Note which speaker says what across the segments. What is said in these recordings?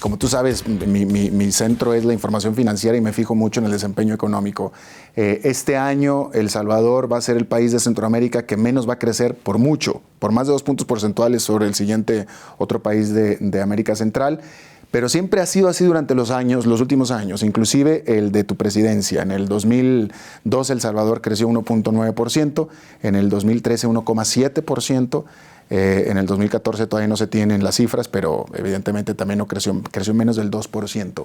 Speaker 1: como tú sabes, mi centro es la información financiera y me fijo mucho en el desempeño económico. Este año El Salvador va a ser el país de Centroamérica que menos va a crecer por mucho, por más de 2 puntos porcentuales sobre el siguiente otro país de América Central. Pero siempre ha sido así durante los últimos años, inclusive el de tu presidencia. En el 2002 El Salvador creció 1.9%, en el 2013 1.7%, en el 2014 todavía no se tienen las cifras, pero evidentemente también no creció menos del 2%.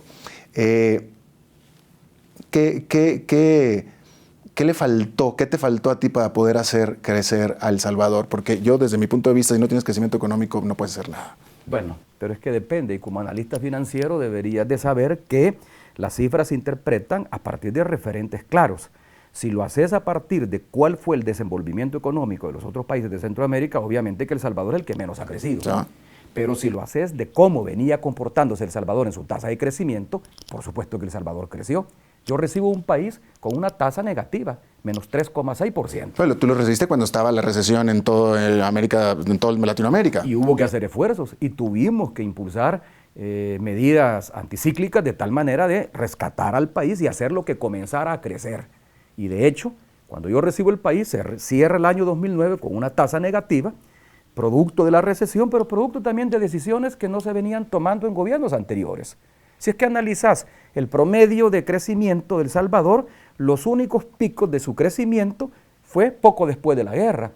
Speaker 1: ¿Qué le faltó? ¿Qué te faltó a ti para poder hacer crecer a El Salvador? Porque yo, desde mi punto de vista, si no tienes crecimiento económico, no puedes hacer nada.
Speaker 2: Bueno, pero es que depende, y como analista financiero deberías de saber que las cifras se interpretan a partir de referentes claros. Si lo haces a partir de cuál fue el desenvolvimiento económico de los otros países de Centroamérica, obviamente que El Salvador es el que menos ha crecido. ¿No? Pero si lo haces de cómo venía comportándose El Salvador en su tasa de crecimiento, por supuesto que El Salvador creció. Yo recibo un país con una tasa negativa, menos 3,6%.
Speaker 1: Bueno, tú lo recibiste cuando estaba la recesión en toda América, en toda Latinoamérica.
Speaker 2: Y hubo que hacer esfuerzos y tuvimos que impulsar medidas anticíclicas de tal manera de rescatar al país y hacerlo que comenzara a crecer. Y de hecho, cuando yo recibo el país, se cierra el año 2009 con una tasa negativa, producto de la recesión, pero producto también de decisiones que no se venían tomando en gobiernos anteriores. Si es que analizas el promedio de crecimiento de El Salvador, los únicos picos de su crecimiento fue poco después de la guerra,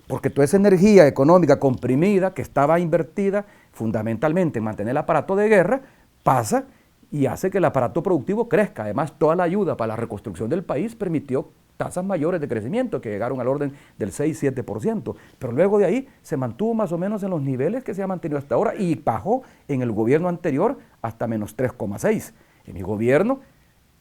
Speaker 2: porque toda esa energía económica comprimida que estaba invertida fundamentalmente en mantener el aparato de guerra, pasa y hace que el aparato productivo crezca. Además, toda la ayuda para la reconstrucción del país permitió tasas mayores de crecimiento que llegaron al orden del 6-7%, pero luego de ahí se mantuvo más o menos en los niveles que se ha mantenido hasta ahora y bajó en el gobierno anterior hasta menos 3,6%. En mi gobierno,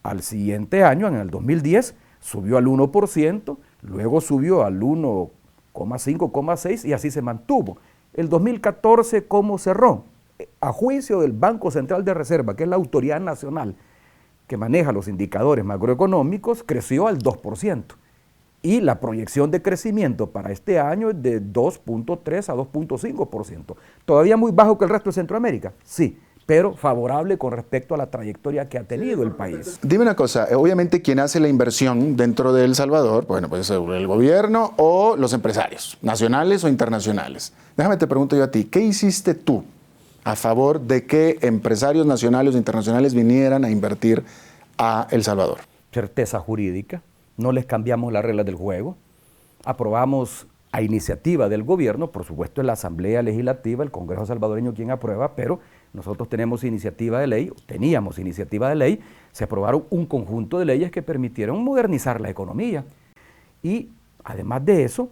Speaker 2: al siguiente año, en el 2010, subió al 1%, luego subió al 1,5, 1,6 y así se mantuvo. El 2014, ¿cómo cerró? A juicio del Banco Central de Reserva, que es la autoridad nacional que maneja los indicadores macroeconómicos, creció al 2%. Y la proyección de crecimiento para este año es de 2.3 a 2.5%. Todavía muy bajo que el resto de Centroamérica, sí, pero favorable con respecto a la trayectoria que ha tenido el país.
Speaker 1: Dime una cosa, obviamente quien hace la inversión dentro de El Salvador, bueno, pues el gobierno o los empresarios, nacionales o internacionales. Déjame te pregunto yo a ti, ¿qué hiciste tú a favor de que empresarios nacionales o internacionales vinieran a invertir a El Salvador?
Speaker 2: Certeza jurídica, no les cambiamos las reglas del juego, aprobamos a iniciativa del gobierno, por supuesto es la Asamblea Legislativa, el Congreso salvadoreño quien aprueba, pero nosotros teníamos iniciativa de ley, se aprobaron un conjunto de leyes que permitieron modernizar la economía y además de eso,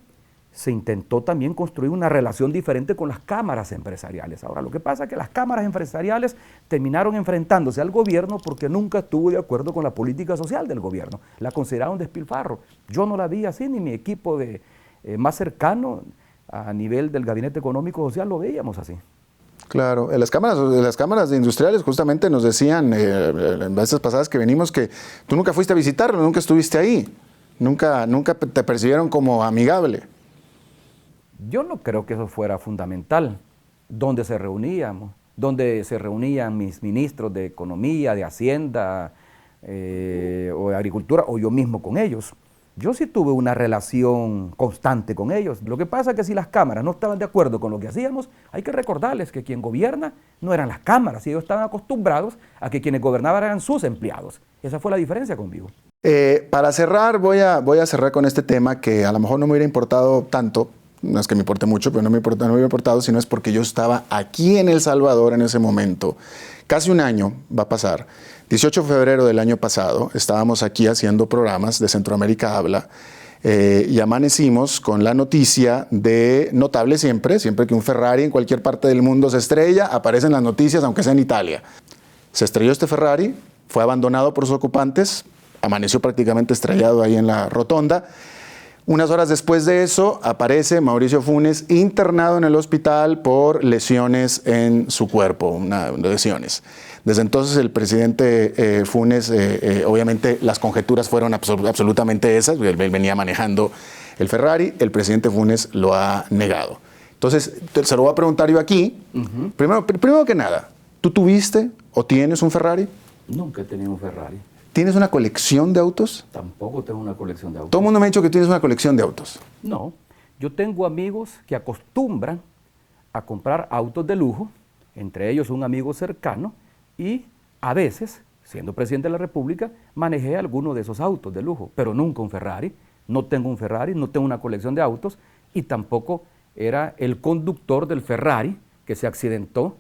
Speaker 2: se intentó también construir una relación diferente con las cámaras empresariales. Ahora, lo que pasa es que las cámaras empresariales terminaron enfrentándose al gobierno porque nunca estuvo de acuerdo con la política social del gobierno. La consideraron despilfarro. Yo no la vi así, ni mi equipo más cercano a nivel del Gabinete Económico Social lo veíamos así.
Speaker 1: Claro, las cámaras de industriales justamente nos decían en veces pasadas que venimos que tú nunca fuiste a visitarlo, nunca estuviste ahí, nunca te percibieron como amigable.
Speaker 2: Yo no creo que eso fuera fundamental. ¿Dónde se reunían mis ministros de Economía, de Hacienda o de Agricultura, o yo mismo con ellos? Yo sí tuve una relación constante con ellos. Lo que pasa es que si las cámaras no estaban de acuerdo con lo que hacíamos, hay que recordarles que quien gobierna no eran las cámaras, y ellos estaban acostumbrados a que quienes gobernaban eran sus empleados. Esa fue la diferencia conmigo.
Speaker 1: Para cerrar, voy a cerrar con este tema que a lo mejor no me hubiera importado tanto. No es que me importe mucho, pero no me hubiera importado, sino es porque yo estaba aquí en El Salvador en ese momento. Casi un año va a pasar. 18 de febrero del año pasado estábamos aquí haciendo programas de Centroamérica Habla y amanecimos con la noticia de, notable siempre que un Ferrari en cualquier parte del mundo se estrella, aparecen las noticias, aunque sea en Italia. Se estrelló este Ferrari, fue abandonado por sus ocupantes, amaneció prácticamente estrellado ahí en la rotonda. Unas horas después de eso, aparece Mauricio Funes internado en el hospital por lesiones en su cuerpo, lesiones. Desde entonces el presidente Funes, obviamente las conjeturas fueron absolutamente esas, él venía manejando el Ferrari, el presidente Funes lo ha negado. Entonces, se lo voy a preguntar yo aquí. Primero que nada, ¿Tú tuviste o tienes un Ferrari?
Speaker 2: Nunca he tenido un Ferrari.
Speaker 1: ¿Tienes una colección de autos?
Speaker 2: Tampoco tengo una colección de autos.
Speaker 1: Todo el mundo me ha dicho que tienes una colección de autos.
Speaker 2: No, yo tengo amigos que acostumbran a comprar autos de lujo, entre ellos un amigo cercano, y a veces, siendo presidente de la República, manejé alguno de esos autos de lujo, pero nunca un Ferrari. No tengo un Ferrari, no tengo una colección de autos y tampoco era el conductor del Ferrari que se accidentó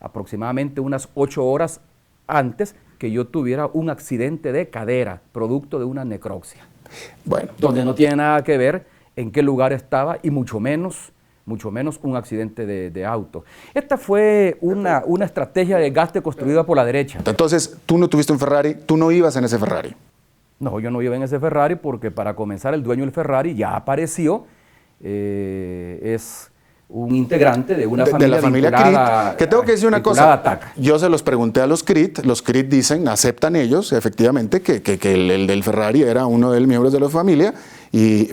Speaker 2: aproximadamente unas 8 horas antes que yo tuviera un accidente de cadera, producto de una necropsia.
Speaker 1: Bueno,
Speaker 2: Donde no tiene nada que ver en qué lugar estaba y mucho menos un accidente de auto. Esta fue una estrategia de gasto construida por la derecha.
Speaker 1: entonces tú no tuviste un Ferrari, tú no ibas en ese Ferrari.
Speaker 2: No, yo no iba en ese Ferrari porque para comenzar el dueño del Ferrari ya apareció, es un integrante de una familia,
Speaker 1: de la familia
Speaker 2: vinculada,
Speaker 1: CRIT, que tengo que decir una cosa,
Speaker 2: a TAC.
Speaker 1: yo se los pregunté a los CRIT dicen, aceptan ellos efectivamente que el del Ferrari era uno de los miembros de la familia,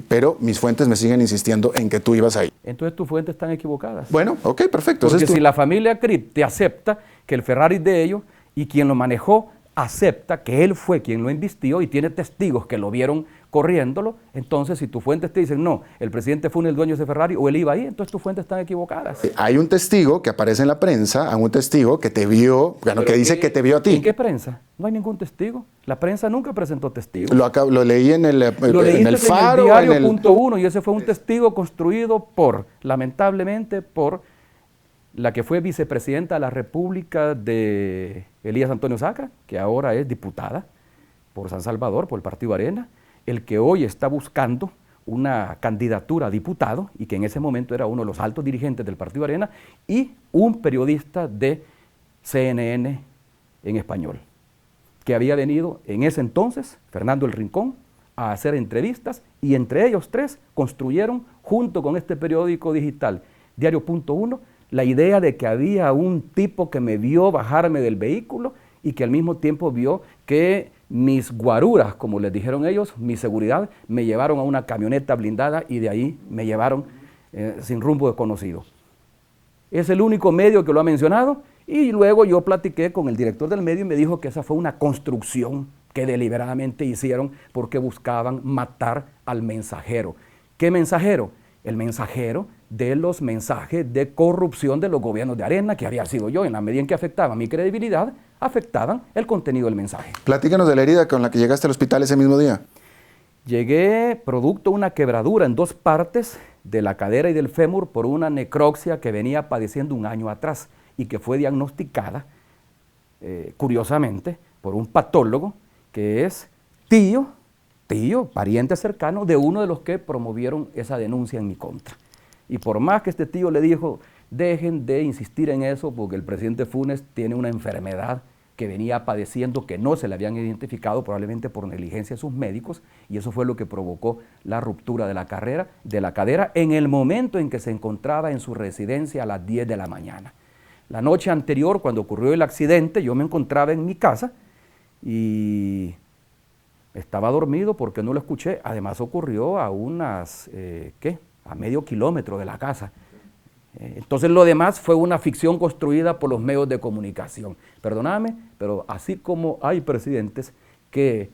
Speaker 1: pero mis fuentes me siguen insistiendo en que tú ibas ahí.
Speaker 2: Entonces tus fuentes están equivocadas.
Speaker 1: Bueno, ok, perfecto.
Speaker 2: Porque
Speaker 1: Entonces,
Speaker 2: si la familia CRIT te acepta que el Ferrari es de ellos y quien lo manejó acepta que él fue quien lo invistió y tiene testigos que lo vieron corriéndolo, entonces si tus fuentes te dicen, no, el presidente fue el dueño de ese Ferrari o él iba ahí, entonces tus fuentes están equivocadas.
Speaker 1: hay un testigo que aparece en la prensa, un testigo que te vio, bueno, que dice que te vio a ti.
Speaker 2: ¿En qué prensa? No hay ningún testigo. La prensa nunca presentó testigos.
Speaker 1: Lo leí en el Faro.
Speaker 2: En el diario.1 y ese fue un testigo construido lamentablemente, por la que fue vicepresidenta de la República de Elías Antonio Sacra, que ahora es diputada por San Salvador, por el Partido Arena, el que hoy está buscando una candidatura a diputado y que en ese momento era uno de los altos dirigentes del Partido Arena, y un periodista de CNN en español, que había venido en ese entonces, Fernando El Rincón, a hacer entrevistas, y entre ellos tres construyeron, junto con este periódico digital, Diario.1, la idea de que había un tipo que me vio bajarme del vehículo y que al mismo tiempo vio que mis guaruras, como les dijeron ellos, mi seguridad, me llevaron a una camioneta blindada y de ahí me llevaron sin rumbo desconocido. Es el único medio que lo ha mencionado, y luego yo platiqué con el director del medio y me dijo que esa fue una construcción que deliberadamente hicieron porque buscaban matar al mensajero. ¿Qué mensajero? El mensajero de los mensajes de corrupción de los gobiernos de Arena, que había sido yo, en la medida en que afectaban mi credibilidad, afectaban el contenido del mensaje.
Speaker 1: Platícanos de la herida con la que llegaste al hospital ese mismo día.
Speaker 2: Llegué producto de una quebradura en 2 partes de la cadera y del fémur por una necropsia que venía padeciendo un año atrás y que fue diagnosticada, curiosamente, por un patólogo que es tío, pariente cercano de uno de los que promovieron esa denuncia en mi contra. Y por más que este tío le dijo, dejen de insistir en eso porque el presidente Funes tiene una enfermedad que venía padeciendo, que no se le habían identificado, probablemente por negligencia de sus médicos, y eso fue lo que provocó la ruptura de la cadera en el momento en que se encontraba en su residencia a las 10 de la mañana. La noche anterior, cuando ocurrió el accidente, yo me encontraba en mi casa y estaba dormido porque no lo escuché. Además ocurrió a a medio kilómetro de la casa. Entonces lo demás fue una ficción construida por los medios de comunicación. Perdóname, pero así como hay presidentes que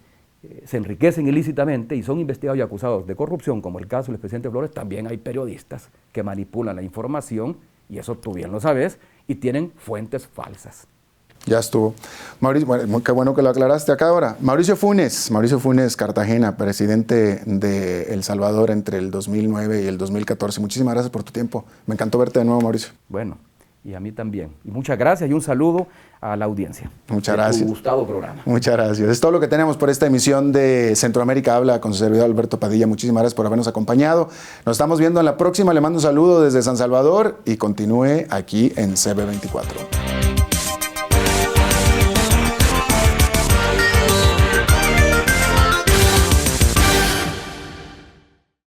Speaker 2: se enriquecen ilícitamente y son investigados y acusados de corrupción, como el caso del presidente Flores, también hay periodistas que manipulan la información, y eso tú bien lo sabes, y tienen fuentes falsas.
Speaker 1: Ya estuvo. Mauricio, bueno, qué bueno que lo aclaraste acá ahora. Mauricio Funes Cartagena, presidente de El Salvador entre el 2009 y el 2014. Muchísimas gracias por tu tiempo. Me encantó verte de nuevo, Mauricio.
Speaker 2: Bueno, y a mí también. Y muchas gracias y un saludo a la audiencia.
Speaker 1: Muchas gracias.
Speaker 2: Tu gustado programa.
Speaker 1: Muchas gracias. Es todo lo que tenemos por esta emisión de Centroamérica Habla con su servidor Alberto Padilla. Muchísimas gracias por habernos acompañado. Nos estamos viendo en la próxima. Le mando un saludo desde San Salvador y continúe aquí en CB24.